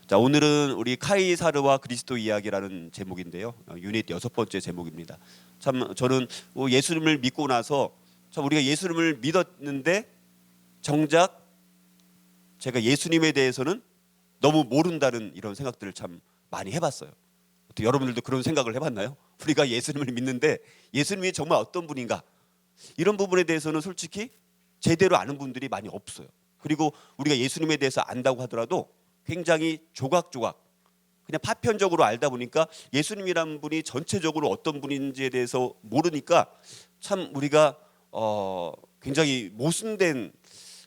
자, 오늘은 우리 카이사르와 그리스도 이야기라는 제목인데요. 유닛 6번째 제목입니다. 참 저는 예수님을 믿고 나서 참 우리가 예수님을 믿었는데 정작 제가 예수님에 대해서는 너무 모른다는 이런 생각들을 참 많이 해봤어요. 어떻게 여러분들도 그런 생각을 해봤나요? 우리가 예수님을 믿는데 예수님이 정말 어떤 분인가? 이런 부분에 대해서는 솔직히 제대로 아는 분들이 많이 없어요. 그리고 우리가 예수님에 대해서 안다고 하더라도 굉장히 조각조각 그냥 파편적으로 알다 보니까 예수님이란 분이 전체적으로 어떤 분인지에 대해서 모르니까 참 우리가 굉장히 모순된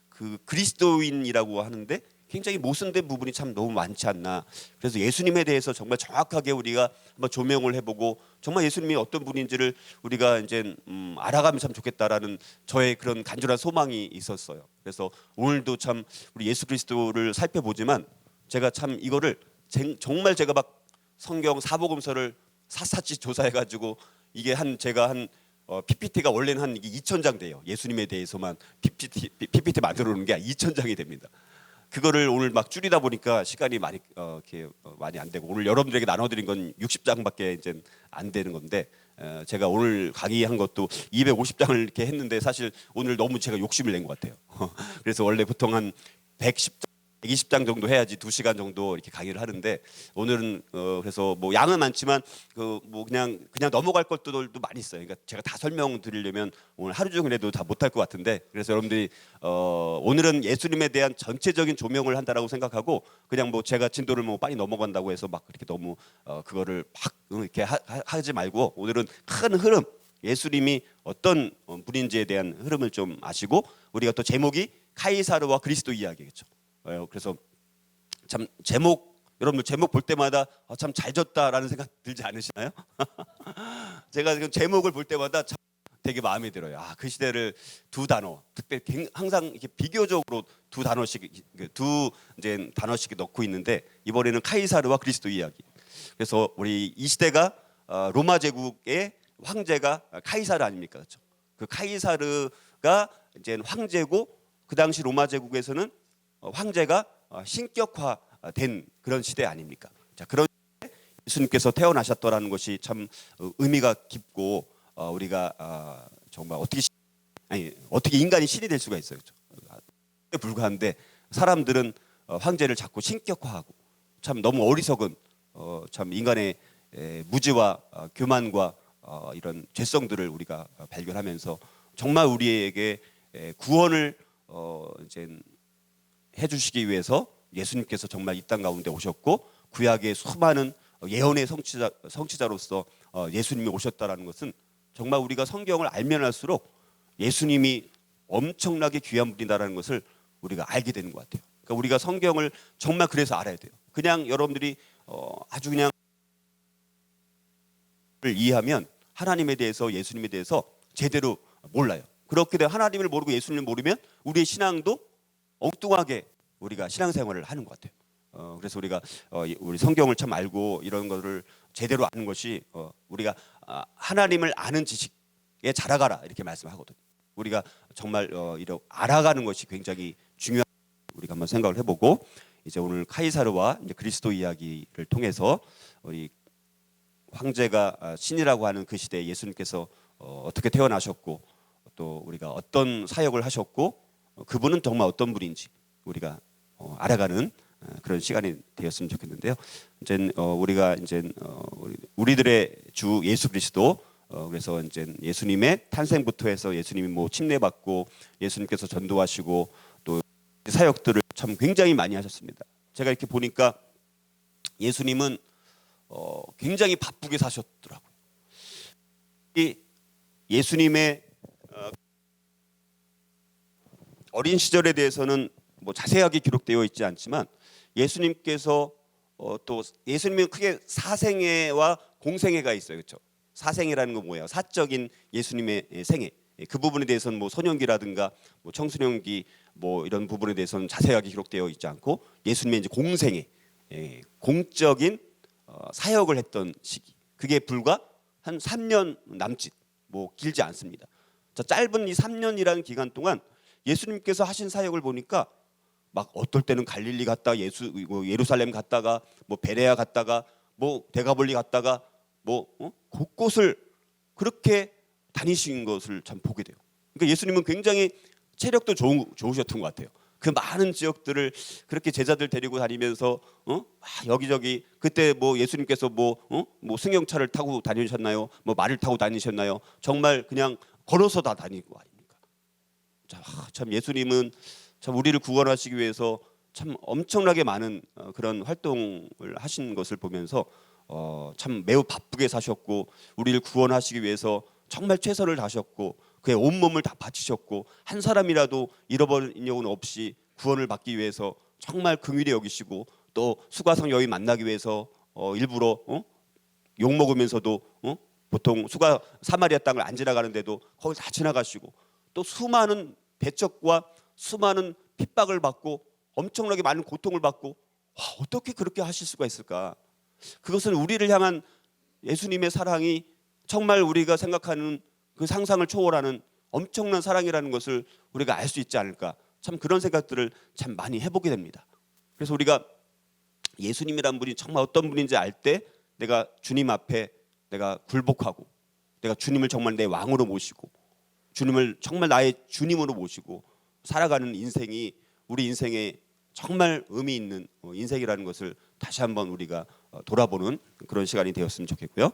그 그리스도인이라고 하는데 굉장히 모순된 부분이 참 너무 많지 않나. 그래서 예수님에 대해서 정말 정확하게 우리가 한번 조명을 해보고 정말 예수님이 어떤 분인지를 우리가 이제 알아가면 참 좋겠다라는 저의 그런 간절한 소망이 있었어요. 그래서 오늘도 참 우리 예수 그리스도를 살펴보지만 제가 참 이거를 정말 제가 막 성경 사복음서를 샅샅이 조사해가지고 이게 제가 한 PPT가 원래는 한 2,000장 돼요. 예수님에 대해서만 PPT 만들어 놓은 게 2,000장이 됩니다. 그거를 오늘 막 줄이다 보니까 시간이 많이 이렇게 많이 안 되고 오늘 여러분들에게 나눠드린 건 60장밖에 이제 안 되는 건데 제가 오늘 강의한 것도 250장을 이렇게 했는데 사실 오늘 너무 제가 욕심을 낸 것 같아요. 그래서 원래 보통 한 120장 정도 해야지 2시간 정도 이렇게 강의를 하는데 오늘은 그래서 뭐 양은 많지만 뭐 그냥 넘어갈 것들도 많이 있어요. 그러니까 제가 다 설명드리려면 오늘 하루 종일 해도 다 못할 것 같은데 그래서 여러분들이 오늘은 예수님에 대한 전체적인 조명을 한다라고 생각하고 그냥 뭐 제가 진도를 뭐 빨리 넘어간다고 해서 막 그렇게 너무 그거를 막 이렇게 하지 말고 오늘은 큰 흐름 예수님이 어떤 분인지에 대한 흐름을 좀 아시고 우리가 또 제목이 카이사르와 그리스도 이야기겠죠. 그래서 참 여러분들 제목 볼 때마다 참 잘 졌다라는 생각 들지 않으시나요? 제가 지금 제목을 볼 때마다 참 되게 마음에 들어요. 그 시대를 두 단어, 특별히 항상 이렇게 비교적으로 두 단어씩 이제 단어씩 넣고 있는데 이번에는 카이사르와 그리스도 이야기. 그래서 우리 이 시대가 로마 제국의 황제가 카이사르 아닙니까, 그렇죠? 그 카이사르가 이제 황제고 그 당시 로마 제국에서는 황제가 신격화된 그런 시대 아닙니까? 자, 그런 예수님께서 태어나셨더라는 것이 참 의미가 깊고 우리가 정말 어떻게 인간이 신이 될 수가 있어요? 그렇죠? 불과한데 사람들은 황제를 자꾸 신격화하고 참 너무 어리석은 참 인간의 무지와 교만과 이런 죄성들을 우리가 발견하면서 정말 우리에게 구원을 이제 해주시기 위해서 예수님께서 정말 이 땅 가운데 오셨고 구약의 수많은 예언의 성취자로서 예수님이 오셨다라는 것은 정말 우리가 성경을 알면 알수록 예수님이 엄청나게 귀한 분이다라는 것을 우리가 알게 되는 것 같아요. 그러니까 우리가 성경을 정말 그래서 알아야 돼요. 그냥 여러분들이 아주 그냥 이해하면 하나님에 대해서 예수님에 대해서 제대로 몰라요. 그렇게 되면 하나님을 모르고 예수님을 모르면 우리의 신앙도 엉뚱하게 우리가 신앙생활을 하는 것 같아요. 그래서 우리가 우리 성경을 참 알고 이런 거를 제대로 아는 것이 우리가 하나님을 아는 지식에 자라가라 이렇게 말씀하거든요. 우리가 정말 이렇게 알아가는 것이 굉장히 중요한 우리가 한번 생각을 해보고 이제 오늘 카이사르와 이제 그리스도 이야기를 통해서 우리 황제가 신이라고 하는 그 시대에 예수님께서 어떻게 태어나셨고 또 우리가 어떤 사역을 하셨고 그분은 정말 어떤 분인지 우리가 알아가는 그런 시간이 되었으면 좋겠는데요. 이제 우리가 이제 우리들의 주 예수 그리스도 그래서 이제 예수님의 탄생부터 해서 예수님이 뭐 침례받고 예수님께서 전도하시고 또 사역들을 참 굉장히 많이 하셨습니다. 제가 이렇게 보니까 예수님은 굉장히 바쁘게 사셨더라고요. 이 예수님의 어린 시절에 대해서는 뭐 자세하게 기록되어 있지 않지만 예수님께서 또 예수님은 크게 사생애와 공생애가 있어요, 그렇죠? 사생애라는 건 뭐예요? 사적인 예수님의 생애. 그 부분에 대해서는 뭐 소년기라든가 뭐 청소년기 뭐 이런 부분에 대해서는 자세하게 기록되어 있지 않고 예수님의 이제 공생애, 공적인 사역을 했던 시기. 그게 불과 한 3년 남짓, 뭐 길지 않습니다. 자, 짧은 이 3년이라는 기간 동안 예수님께서 하신 사역을 보니까 막 어떨 때는 갈릴리 갔다 예루살렘 갔다가 뭐 베레아 갔다가 뭐 데가볼리 갔다가 뭐 곳곳을 그렇게 다니신 것을 참 보게 돼요. 그러니까 예수님은 굉장히 체력도 좋으셨던 것 같아요. 그 많은 지역들을 그렇게 제자들 데리고 다니면서 여기저기 그때 뭐 예수님께서 뭐 승용차를 타고 다니셨나요? 뭐 말을 타고 다니셨나요? 정말 그냥 걸어서 다 다니고 아닙니까? 참 예수님은 참 우리를 구원하시기 위해서 참 엄청나게 많은 그런 활동을 하신 것을 보면서 참 매우 바쁘게 사셨고 우리를 구원하시기 위해서 정말 최선을 다하셨고 그의 온몸을 다 바치셨고 한 사람이라도 잃어버린 영혼 없이 구원을 받기 위해서 정말 긍휼히 여기시고 또 수가성 여인 만나기 위해서 일부러 욕 먹으면서도 보통 사마리아 땅을 안 지나가는데도 거기 다 지나가시고 또 수많은 배척과 수많은 핍박을 받고 엄청나게 많은 고통을 받고 어떻게 그렇게 하실 수가 있을까? 그것은 우리를 향한 예수님의 사랑이 정말 우리가 생각하는 그 상상을 초월하는 엄청난 사랑이라는 것을 우리가 알 수 있지 않을까? 참 그런 생각들을 참 많이 해보게 됩니다. 그래서 우리가 예수님이란 분이 정말 어떤 분인지 알 때 내가 주님 앞에 내가 굴복하고 내가 주님을 정말 내 왕으로 모시고 주님을 정말 나의 주님으로 모시고 살아가는 인생이 우리 인생에 정말 의미 있는 인생이라는 것을 다시 한번 우리가 돌아보는 그런 시간이 되었으면 좋겠고요.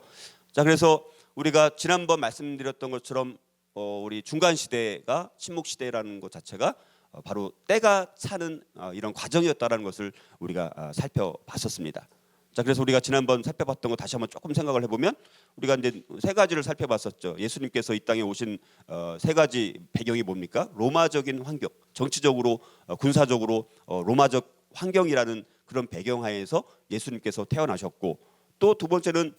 자, 그래서 우리가 지난번 말씀드렸던 것처럼 우리 중간 시대가 침묵 시대라는 것 자체가 바로 때가 차는 이런 과정이었다라는 것을 우리가 살펴봤었습니다. 자, 그래서 우리가 지난번 살펴봤던 거 다시 한번 조금 생각을 해보면 우리가 이제 세 가지를 살펴봤었죠. 예수님께서 이 땅에 오신 세 가지 배경이 뭡니까? 로마적인 환경, 정치적으로 군사적으로 로마적 환경이라는 그런 배경하에서 예수님께서 태어나셨고 또 두 번째는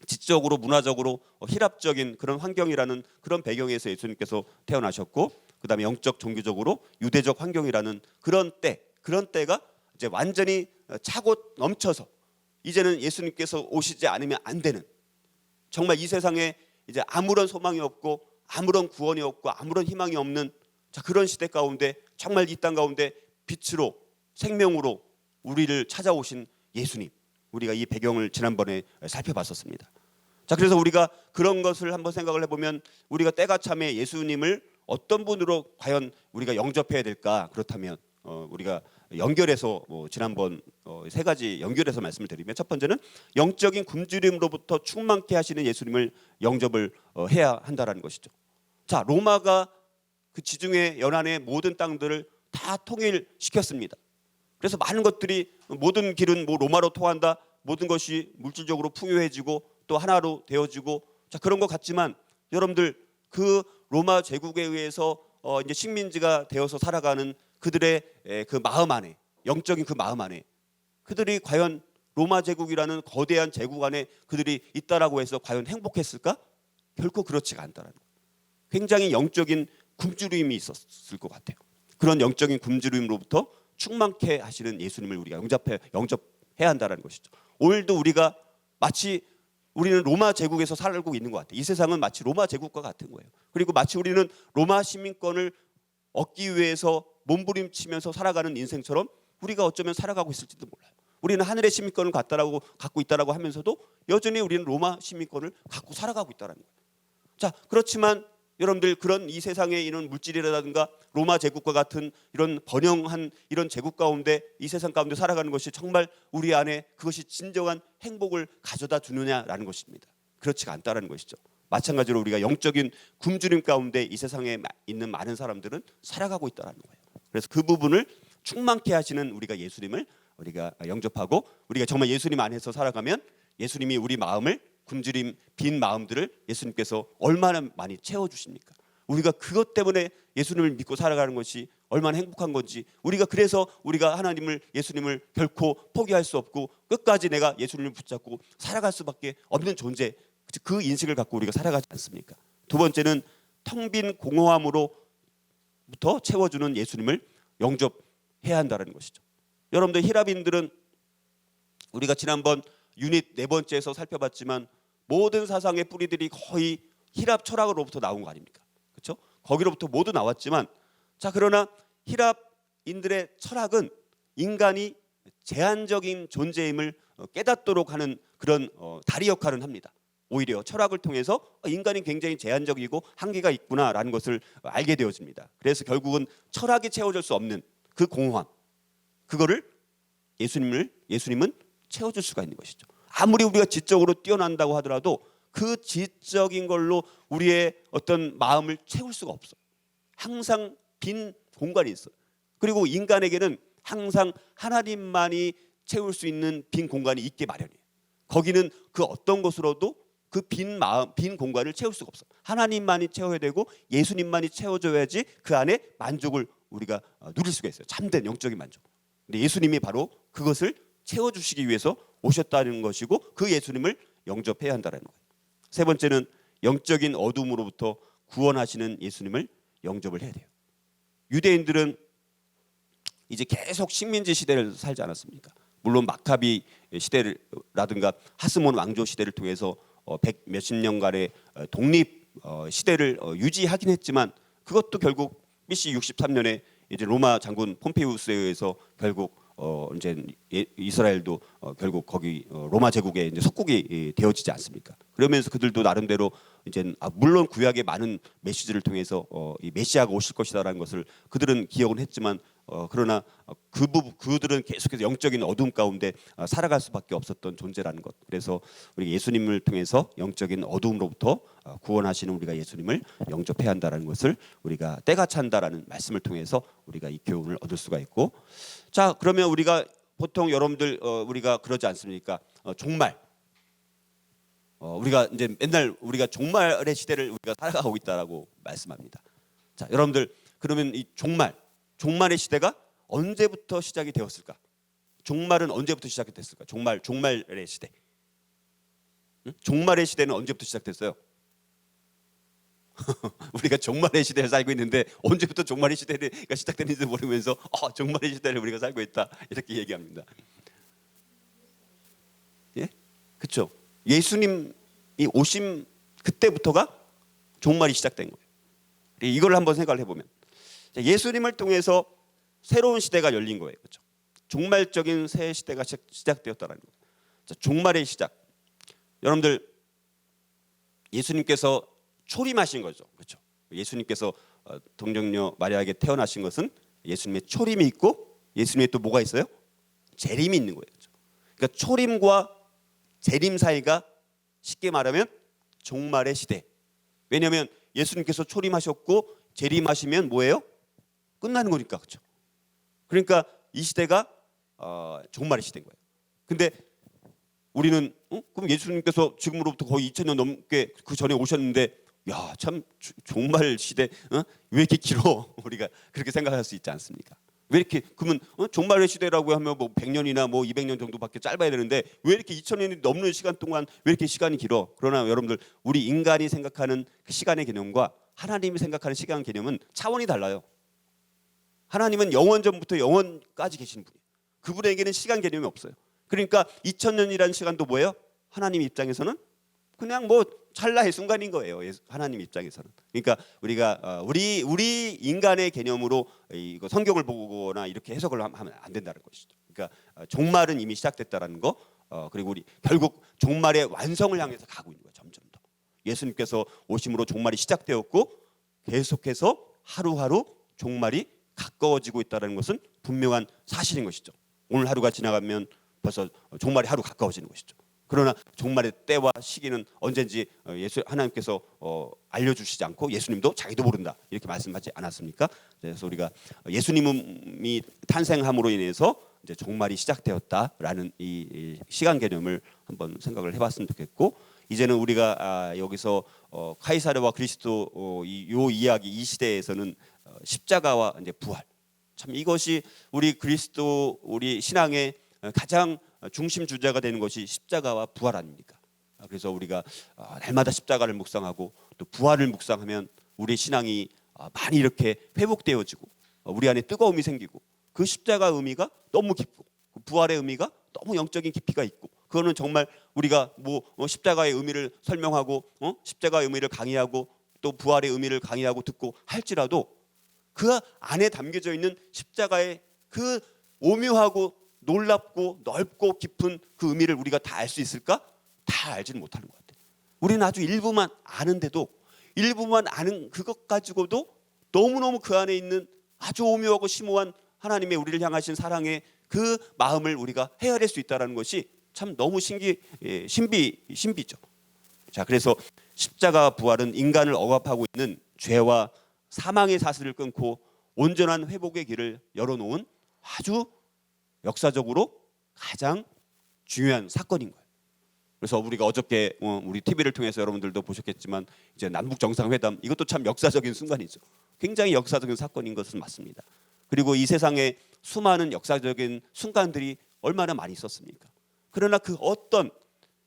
지적으로 문화적으로 희랍적인 그런 환경이라는 그런 배경에서 예수님께서 태어나셨고 그다음에 영적 종교적으로 유대적 환경이라는 그런 때가 이제 완전히 차고 넘쳐서 이제는 예수님께서 오시지 않으면 안 되는 정말 이 세상에 이제 아무런 소망이 없고 아무런 구원이 없고 아무런 희망이 없는 그런 시대 가운데 정말 이 땅 가운데 빛으로 생명으로 우리를 찾아오신 예수님, 우리가 이 배경을 지난번에 살펴봤었습니다. 자, 그래서 우리가 그런 것을 한번 생각을 해보면 우리가 때가 참에 예수님을 어떤 분으로 과연 우리가 영접해야 될까? 그렇다면 우리가 연결해서 지난번 세 가지 연결해서 말씀을 드리면 첫 번째는 영적인 굶주림으로부터 충만케 하시는 예수님을 영접을 해야 한다라는 것이죠. 자, 로마가 그 지중해 연안의 모든 땅들을 다 통일시켰습니다. 그래서 많은 것들이 모든 길은 로마로 통한다. 모든 것이 물질적으로 풍요해지고 또 하나로 되어지고 그런 것 같지만 여러분들 그 로마 제국에 의해서 이제 식민지가 되어서 살아가는 그들의 그 마음 안에 영적인 그 마음 안에 그들이 과연 로마 제국이라는 거대한 제국 안에 그들이 있다라고 해서 과연 행복했을까? 결코 그렇지가 않다라는 거예요. 굉장히 영적인 굶주림이 있었을 것 같아요. 그런 영적인 굶주림으로부터 충만케 하시는 예수님을 우리가 영접해야 한다는 것이죠. 오늘도 우리가 마치 우리는 로마 제국에서 살고 있는 것 같아요. 이 세상은 마치 로마 제국과 같은 거예요. 그리고 마치 우리는 로마 시민권을 얻기 위해서 몸부림치면서 살아가는 인생처럼 우리가 어쩌면 살아가고 있을지도 몰라요. 우리는 하늘의 시민권을 갖고 있다라고 하면서도 여전히 우리는 로마 시민권을 갖고 살아가고 있다는 거예요. 자, 그렇지만 여러분들 그런 이 세상에 이런 물질이라든가 로마 제국과 같은 이런 번영한 이런 제국 가운데 이 세상 가운데 살아가는 것이 정말 우리 안에 그것이 진정한 행복을 가져다 주느냐라는 것입니다. 그렇지가 않다라는 것이죠. 마찬가지로 우리가 영적인 굶주림 가운데 이 세상에 있는 많은 사람들은 살아가고 있다는 거예요. 그래서 그 부분을 충만케 하시는 우리가 예수님을 우리가 영접하고 우리가 정말 예수님 안에서 살아가면 예수님이 우리 마음을 굶주림 빈 마음들을 예수님께서 얼마나 많이 채워주십니까? 우리가 그것 때문에 예수님을 믿고 살아가는 것이 얼마나 행복한 건지 우리가 그래서 우리가 하나님을 예수님을 결코 포기할 수 없고 끝까지 내가 예수님을 붙잡고 살아갈 수밖에 없는 존재 그 인식을 갖고 우리가 살아가지 않습니까? 두 번째는 텅 빈 공허함으로부터 채워주는 예수님을 영접해야 한다는 것이죠. 여러분들 히랍인들은 우리가 지난번 유닛 네 번째에서 살펴봤지만 모든 사상의 뿌리들이 거의 히랍 철학으로부터 나온 거 아닙니까? 그렇죠? 거기로부터 모두 나왔지만 자, 그러나 히랍 철학인들의 철학은 인간이 제한적인 존재임을 깨닫도록 하는 그런 다리 역할을 합니다. 오히려 철학을 통해서 인간이 굉장히 제한적이고 한계가 있구나라는 것을 알게 되어집니다. 그래서 결국은 철학이 채워줄 수 없는 그 공허함, 그거를 예수님은 채워줄 수가 있는 것이죠. 아무리 우리가 지적으로 뛰어난다고 하더라도 그 지적인 걸로 우리의 어떤 마음을 채울 수가 없어. 항상 빈 공간이 있어. 그리고 인간에게는 항상 하나님만이 채울 수 있는 빈 공간이 있게 마련이에요. 거기는 그 어떤 것으로도 그 빈 마음, 빈 공간을 채울 수가 없어. 하나님만이 채워야 되고 예수님만이 채워줘야지 그 안에 만족을 우리가 누릴 수가 있어요. 참된 영적인 만족. 근데 예수님이 바로 그것을 채워주시기 위해서 오셨다는 것이고 그 예수님을 영접해야 한다는 거예요. 세 번째는 영적인 어둠으로부터 구원하시는 예수님을 영접을 해야 돼요. 유대인들은 이제 계속 식민지 시대를 살지 않았습니까? 물론 마카비 시대라든가 하스몬 왕조 시대를 통해서 백 몇십 년간의 독립 시대를 유지하긴 했지만 그것도 결국 BC 63년에 이제 로마 장군 폼페이우스에 의해서 결국 이제 이스라엘도 결국 거기 로마 제국의 이제 속국이 되어지지 않습니까? 그러면서 그들도 나름대로 이제 물론 구약의 많은 메시지를 통해서 이 메시아가 오실 것이다라는 것을 그들은 기억은 했지만 그러나 그들은 계속해서 영적인 어둠 가운데 살아갈 수밖에 없었던 존재라는 것. 그래서 우리 예수님을 통해서 영적인 어둠으로부터 구원하시는 우리가 예수님을 영접해야 한다라는 것을 우리가 때가 찬다라는 말씀을 통해서 우리가 이 교훈을 얻을 수가 있고, 자 그러면 우리가 보통 여러분들 우리가 그러지 않습니까? 종말. 우리가 이제 맨날 우리가 종말의 시대를 우리가 살아가고 있다라고 말씀합니다. 자 여러분들 그러면 이 종말의 시대가 언제부터 시작이 되었을까? 종말은 언제부터 시작이 됐을까? 종말의 시대. 응? 종말의 시대는 언제부터 시작됐어요? 우리가 종말의 시대를 살고 있는데 언제부터 종말의 시대가 시작됐는지 모르면서 종말의 시대를 우리가 살고 있다 이렇게 얘기합니다. 예, 그렇죠. 예수님이 오심 그때부터가 종말이 시작된 거예요. 이걸 한번 생각을 해보면 예수님을 통해서 새로운 시대가 열린 거예요. 그렇죠? 종말적인 새 시대가 시작되었다는 거예요. 자, 종말의 시작. 여러분들 예수님께서 초림하신 거죠. 그렇죠? 예수님께서 동정녀 마리아에게 태어나신 것은 예수님의 초림이 있고 예수님의 또 뭐가 있어요? 재림이 있는 거예요. 그렇죠? 그러니까 초림과 재림 사이가 쉽게 말하면 종말의 시대. 왜냐하면 예수님께서 초림하셨고 재림하시면 뭐예요? 끝나는 거니까. 그렇죠? 그러니까 이 시대가 종말의 시대인 거예요. 근데 우리는 그럼 예수님께서 지금으로부터 거의 2000년 넘게 그 전에 오셨는데 야, 참 종말 시대 왜 이렇게 길어? 우리가 그렇게 생각할 수 있지 않습니까? 왜 이렇게 그러면 종말의 시대라고 하면 뭐 100년이나 뭐 200년 정도밖에 짧아야 되는데 왜 이렇게 2000년이 넘는 시간 동안 왜 이렇게 시간이 길어? 그러나 여러분들 우리 인간이 생각하는 그 시간의 개념과 하나님이 생각하는 시간 개념은 차원이 달라요. 하나님은 영원 전부터 영원까지 계시는 분이에요. 그분에게는 시간 개념이 없어요. 그러니까 2000년이라는 시간도 뭐예요? 하나님 입장에서는 그냥 뭐 찰나의 순간인 거예요. 하나님 입장에서는. 그러니까 우리가 우리 인간의 개념으로 이거 성경을 보거나 이렇게 해석을 하면 안 된다는 것이죠. 그러니까 종말은 이미 시작됐다라는 거. 그리고 우리 결국 종말의 완성을 향해서 가고 있는 거예요. 점점 더. 예수님께서 오심으로 종말이 시작되었고 계속해서 하루하루 종말이 가까워지고 있다는 것은 분명한 사실인 것이죠. 오늘 하루가 지나가면 벌써 종말이 하루 가까워지는 것이죠. 그러나 종말의 때와 시기는 언젠지 하나님께서 알려주시지 않고 예수님도 자기도 모른다 이렇게 말씀하지 않았습니까? 그래서 우리가 예수님이 탄생함으로 인해서 이제 종말이 시작되었다라는 이 시간 개념을 한번 생각을 해봤으면 좋겠고, 이제는 우리가 여기서 카이사르와 그리스도 요 이야기 이 시대에서는 십자가와 이제 부활, 참 이것이 우리 그리스도 우리 신앙의 가장 중심 주제가 되는 것이 십자가와 부활 아닙니까? 그래서 우리가 날마다 십자가를 묵상하고 또 부활을 묵상하면 우리 신앙이 많이 이렇게 회복되어지고 우리 안에 뜨거움이 생기고 그 십자가 의미가 너무 깊고 그 부활의 의미가 너무 영적인 깊이가 있고, 그거는 정말 우리가 뭐 십자가의 의미를 설명하고 십자가의 의미를 강의하고 또 부활의 의미를 강의하고 듣고 할지라도 그 안에 담겨져 있는 십자가의 그 오묘하고 놀랍고 넓고 깊은 그 의미를 우리가 다 알 수 있을까? 다 알지는 못하는 것 같아요. 우리는 아주 일부만 아는데도, 일부만 아는 그것 가지고도 너무너무 그 안에 있는 아주 오묘하고 심오한 하나님의 우리를 향하신 사랑의 그 마음을 우리가 헤아릴 수 있다는 것이 참 너무 신비죠. 자, 그래서 십자가 부활은 인간을 억압하고 있는 죄와 사망의 사슬을 끊고 온전한 회복의 길을 열어놓은 아주 역사적으로 가장 중요한 사건인 거예요. 그래서 우리가 어저께 우리 TV를 통해서 여러분들도 보셨겠지만 이제 남북 정상회담, 이것도 참 역사적인 순간이죠. 굉장히 역사적인 사건인 것은 맞습니다. 그리고 이 세상에 수많은 역사적인 순간들이 얼마나 많이 있었습니까? 그러나 그 어떤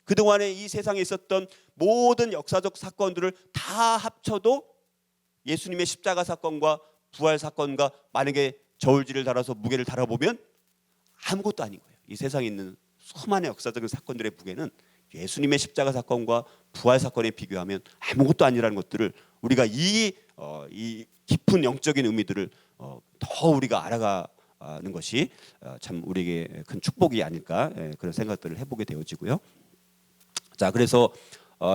그동안에 이 세상에 있었던 모든 역사적 사건들을 다 합쳐도 예수님의 십자가 사건과 부활 사건과 만약에 저울질을 달아서 무게를 달아보면 아무것도 아닌 거예요. 이 세상에 있는 수많은 역사적인 사건들의 무게는 예수님의 십자가 사건과 부활 사건에 비교하면 아무것도 아니라는 것들을 우리가 이 깊은 영적인 의미들을 더 우리가 알아가는 것이 참 우리에게 큰 축복이 아닐까, 그런 생각들을 해보게 되어지고요. 자, 그래서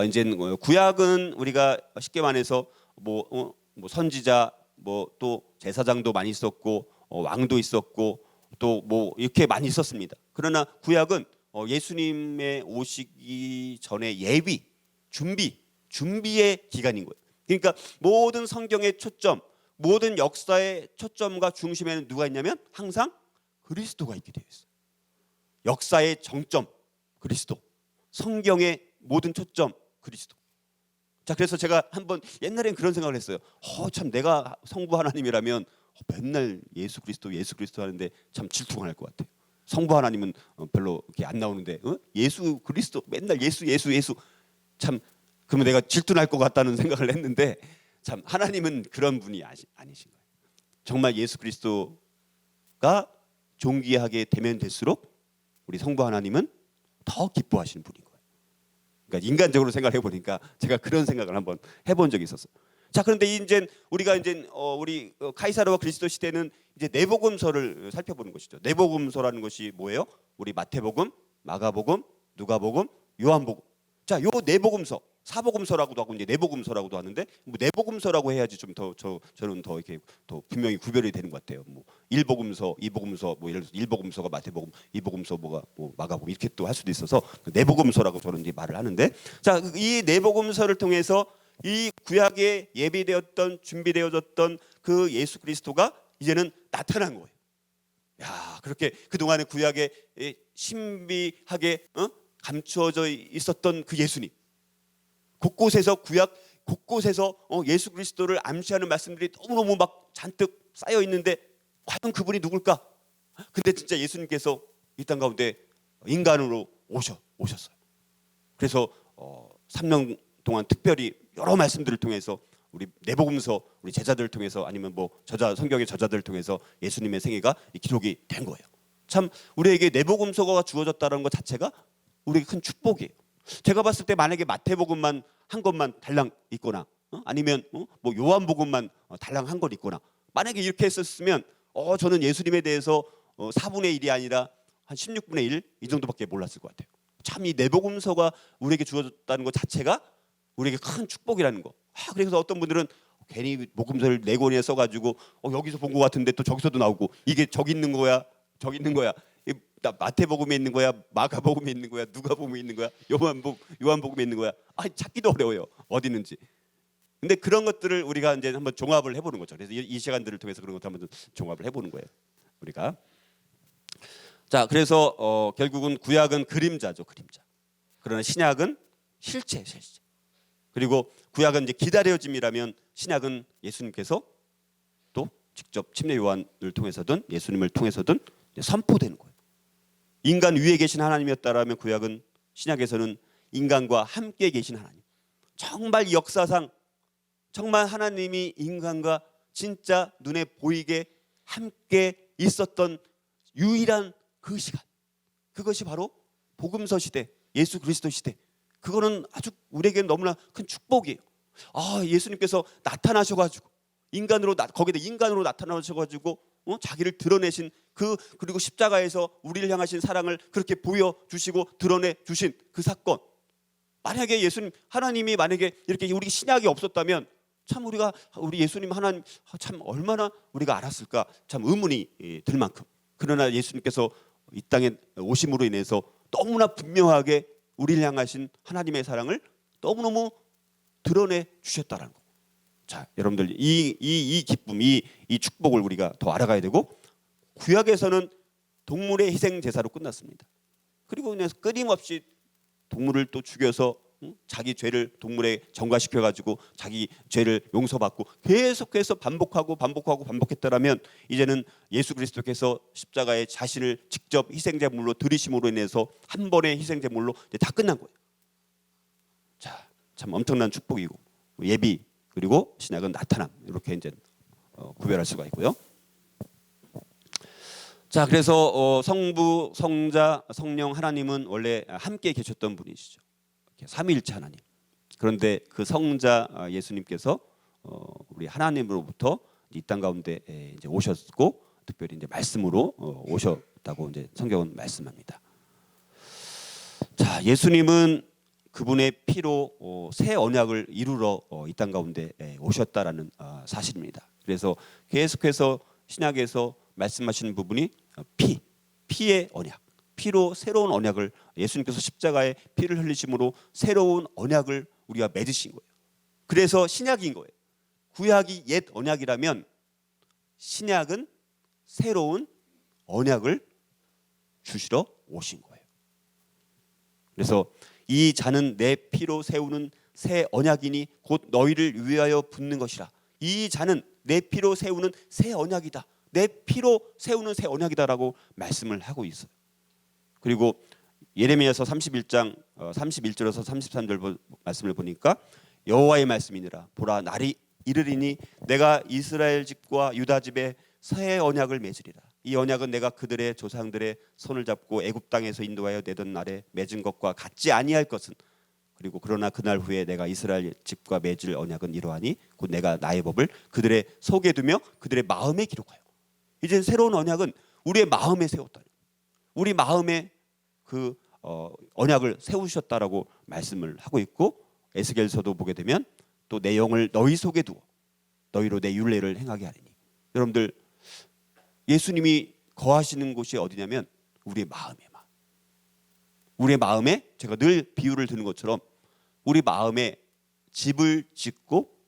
이제 구약은 우리가 쉽게 말해서 뭐 선지자, 뭐 또 제사장도 많이 있었고 왕도 있었고 또 뭐 이렇게 많이 있었습니다. 그러나 구약은 예수님의 오시기 전에 예비, 준비의 기간인 거예요. 그러니까 모든 성경의 초점, 모든 역사의 초점과 중심에는 누가 있냐면 항상 그리스도가 있게 되어 있어요. 역사의 정점 그리스도, 성경의 모든 초점 그리스도. 자, 그래서 제가 한번 옛날엔 그런 생각을 했어요. 참 내가 성부 하나님이라면 맨날 예수 그리스도 하는데 참 질투가 날 것 같아요. 성부 하나님은 별로 이렇게 안 나오는데 예수 그리스도 맨날 예수 참 그러면 내가 질투 날 것 같다는 생각을 했는데 참 하나님은 그런 분이 아니신 거예요. 정말 예수 그리스도가 존귀하게 되면 될수록 우리 성부 하나님은 더 기뻐하시는 분인 거예요. 그러니까 인간적으로 생각해 보니까 제가 그런 생각을 한번 해본 적이 있었어요. 자, 그런데 이제 우리가 우리 카이사르와 그리스도 시대는 이제 내복음서를 살펴보는 것이죠. 내복음서라는 것이 뭐예요? 우리 마태복음, 마가복음, 누가복음, 요한복음. 자, 요 내복음서, 사복음서라고도 하고 이제 내복음서라고도 하는데 뭐 내복음서라고 해야지 좀 더 저는 더 이렇게 더 분명히 구별이 되는 것 같아요. 뭐 1복음서, 2복음서, 뭐 예를 들어서 1복음서가 마태복음, 2복음서 뭐가 뭐 마가복음 이렇게 또 할 수도 있어서 내복음서라고 저는 이제 말을 하는데, 자, 이 내복음서를 통해서 이 구약에 예비되었던 준비되어졌던 그 예수 그리스도가 이제는 나타난 거예요. 야, 그렇게 그동안의 구약에 신비하게 감추어져 있었던 그 예수님, 곳곳에서 구약 곳곳에서 예수 그리스도를 암시하는 말씀들이 너무너무 막 잔뜩 쌓여 있는데 과연 그분이 누굴까? 근데 진짜 예수님께서 이 땅 가운데 인간으로 오셨어요. 그래서 3년 동안 특별히 여러 말씀들을 통해서 우리 내복음서 우리 제자들을 통해서 아니면 뭐 성경의 저자들을 통해서 예수님의 생애가 기록이 된 거예요. 참 우리에게 내복음서가 주어졌다는 것 자체가 우리에게 큰 축복이에요. 제가 봤을 때 만약에 마태복음만 한 것만 달랑 있거나 아니면 뭐 요한복음만 달랑 한 것 있거나 만약에 이렇게 했었으면 저는 예수님에 대해서 4분의 1이 아니라 한 16분의 1 이 정도밖에 몰랐을 것 같아요. 참 이 내복음서가 우리에게 주어졌다는 것 자체가 우리에게 큰 축복이라는 거. 그래서 어떤 분들은 괜히 복음서를 4권이나 써가지고 여기서 본 것 같은데 또 저기서도 나오고 이게 저기 있는 거야 저기 있는 거야, 마태복음에 있는 거야 마가복음에 있는 거야 누가복음에 있는 거야 요한복음에 있는 거야, 찾기도 어려워요 어디 있는지. 근데 그런 것들을 우리가 이제 한번 종합을 해보는 거죠. 그래서 이 시간들을 통해서 그런 것도 한번 종합을 해보는 거예요 우리가. 자, 그래서 결국은 구약은 그림자죠, 그림자. 그러나 신약은 실체. 그리고 구약은 이제 기다려짐이라면 신약은 예수님께서 또 직접 침례 요한을 통해서든 예수님을 통해서든 선포되는 거예요. 인간 위에 계신 하나님이었다라면 구약은, 신약에서는 인간과 함께 계신 하나님. 정말 역사상 정말 하나님이 인간과 진짜 눈에 보이게 함께 있었던 유일한 그 시간, 그것이 바로 복음서 시대, 예수 그리스도 시대. 그거는 아주 우리에게 너무나 큰 축복이에요. 예수님께서 나타나셔가지고 거기다 인간으로 나타나셔가지고 자기를 드러내신 그리고 십자가에서 우리를 향하신 사랑을 그렇게 보여주시고 드러내 주신 그 사건. 만약에 하나님이 만약에 이렇게 우리 신약이 없었다면 참 우리 예수님 하나님 참 얼마나 우리가 알았을까 참 의문이 들 만큼. 그러나 예수님께서 이 땅에 오심으로 인해서 너무나 분명하게 우리를 향하신 하나님의 사랑을 너무너무 드러내 주셨다라는 거. 자, 여러분들 이 기쁨, 이 축복을 우리가 더 알아가야 되고, 구약에서는 동물의 희생 제사로 끝났습니다. 그리고 그냥 끊임없이 동물을 또 죽여서 자기 죄를 동물에 전가시켜 가지고 자기 죄를 용서받고 계속해서 반복했더라면 이제는 예수 그리스도께서 십자가에 자신을 직접 희생제물로 드리심으로 인해서 한 번의 희생제물로 이제 다 끝난 거예요. 자, 참 엄청난 축복이고, 예비 그리고 신약은 나타남, 이렇게 이제 구별할 수가 있고요. 자, 그래서 성부, 성자, 성령 하나님은 원래 함께 계셨던 분이시죠. 삼위일체 하나님. 그런데 그 성자 예수님께서 우리 하나님으로부터 이 땅 가운데 이제 오셨고, 특별히 이제 말씀으로 오셨다고 이제 성경은 말씀합니다. 자, 예수님은 그분의 피로 새 언약을 이루러 이 땅 가운데 오셨다라는 사실입니다. 그래서 계속해서 신약에서 말씀하시는 부분이 피의 언약. 피로 새로운 언약을, 예수님께서 십자가에 피를 흘리심으로 새로운 언약을 우리가 맺으신 거예요. 그래서 신약인 거예요. 구약이 옛 언약이라면 신약은 새로운 언약을 주시러 오신 거예요. 그래서 이 잔은 내 피로 세우는 새 언약이니 곧 너희를 위하여 붓는 것이라. 이 잔은 내 피로 세우는 새 언약이다. 내 피로 세우는 새 언약이다라고 말씀을 하고 있어요. 그리고 예레미야서 31장 31절에서 33절 말씀을 보니까 여호와의 말씀이니라. 보라, 날이 이르리니 내가 이스라엘 집과 유다 집에 새 언약을 맺으리라. 이 언약은 내가 그들의 조상들의 손을 잡고 애굽 땅에서 인도하여 내던 날에 맺은 것과 같지 아니할 것은, 그리고 그러나 그날 후에 내가 이스라엘 집과 맺을 언약은 이러하니 곧 내가 나의 법을 그들의 속에 두며 그들의 마음에 기록하여. 이제 새로운 언약은 우리의 마음에 세웠다. 우리 마음에 그 언약을 세우셨다라고 말씀을 하고 있고, 에스겔서도 보게 되면 또 내 영을 너희 속에 두어 너희로 내 율례를 행하게 하리니. 여러분들, 예수님이 거하시는 곳이 어디냐면 우리의 마음에 우리의 마음에, 제가 늘 비유를 드는 것처럼 우리 마음에 집을 짓고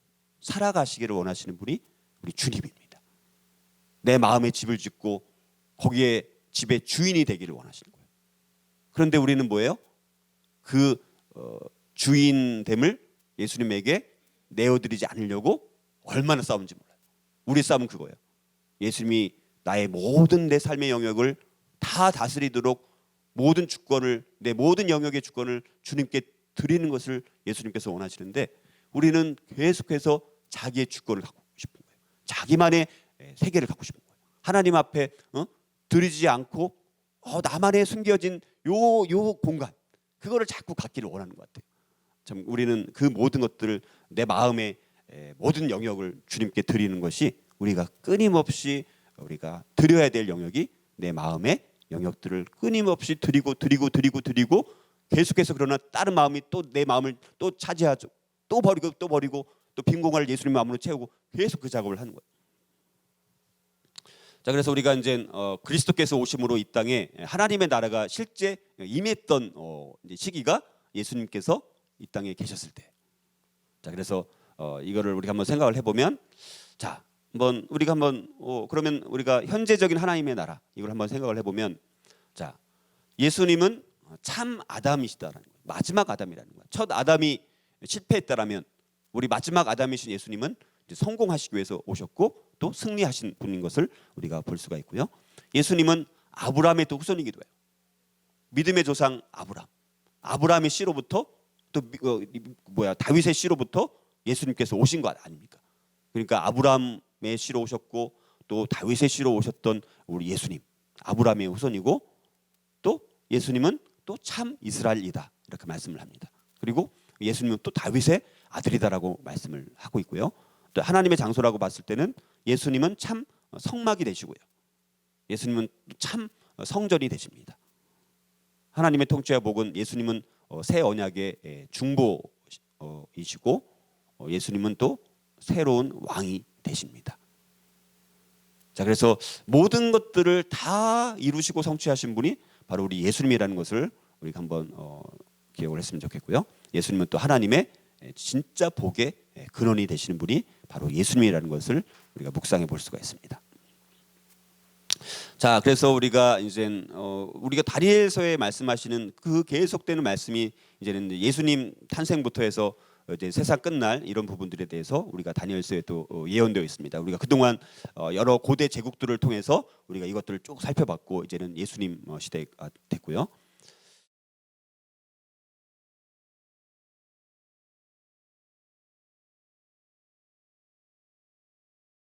살아가시기를 원하시는 분이 우리 주님입니다. 내 마음에 집을 짓고 거기에 집의 주인이 되기를 원하시는 거예요. 그런데 우리는 뭐예요? 그 주인됨을 예수님에게 내어드리지 않으려고 얼마나 싸운지 몰라요. 우리 싸움은 그거예요. 예수님이 나의 모든 내 삶의 영역을 다 다스리도록 모든 주권을, 내 모든 영역의 주권을 주님께 드리는 것을 예수님께서 원하시는데, 우리는 계속해서 자기의 주권을 갖고 싶은 거예요. 자기만의 세계를 갖고 싶은 거예요. 하나님 앞에 드리지 않고 나만의 숨겨진 요 공간, 그거를 자꾸 갖기를 원하는 것 같아요. 참 우리는 그 모든 것들을, 내 마음의 모든 영역을 주님께 드리는 것이, 우리가 끊임없이 우리가 드려야 될 영역이 내 마음의 영역들을 끊임없이 드리고 계속해서, 그러나 다른 마음이 또 내 마음을 또 차지하죠. 또 버리고 또 빈 공간을 예수님 마음으로 채우고 계속 그 작업을 하는 거예요. 자, 그래서 우리가 이제 그리스도께서 오심으로 이 땅에 하나님의 나라가 실제 임했던 이제 시기가 예수님께서 이 땅에 계셨을 때. 자, 그래서 이거를 우리가 한번 생각을 해보면, 자, 그러면 우리가 현재적인 하나님의 나라, 이걸 한번 생각을 해보면, 자, 예수님은 참 아담이시다라는 거예요. 마지막 아담이라는 거예요. 첫 아담이 실패했다라면 우리 마지막 아담이신 예수님은 이제 성공하시기 위해서 오셨고 또 승리하신 분인 것을 우리가 볼 수가 있고요. 예수님은 아브라함의 또 후손이기도 해요. 믿음의 조상 아브라함의 씨로부터 또 다윗의 씨로부터 예수님께서 오신 것 아닙니까? 그러니까 아브라함의 씨로 오셨고 또 다윗의 씨로 오셨던 우리 예수님, 아브라함의 후손이고, 또 예수님은 또 참 이스라엘이다, 이렇게 말씀을 합니다. 그리고 예수님은 또 다윗의 아들이다라고 말씀을 하고 있고요. 또 하나님의 장소라고 봤을 때는 예수님은 참 성막이 되시고요. 예수님은 참 성전이 되십니다. 하나님의 통치와 복은 예수님은 새 언약의 중보이시고 예수님은 또 새로운 왕이 되십니다. 자, 그래서 모든 것들을 다 이루시고 성취하신 분이 바로 우리 예수님이라는 것을 우리가 한번 기억을 했으면 좋겠고요. 예수님은 또 하나님의 진짜 복의 근원이 되시는 분이 바로 예수님이라는 것을 우리가 묵상해 볼 수가 있습니다. 자, 그래서 우리가 이제 우리가 다니엘서에 말씀하시는 그 계속되는 말씀이 이제는 예수님 탄생부터 해서 이제 세상 끝날 이런 부분들에 대해서 우리가 다니엘서에 또 예언되어 있습니다. 우리가 그동안 여러 고대 제국들을 통해서 우리가 이것들을 쭉 살펴봤고 이제는 예수님 시대가 됐고요.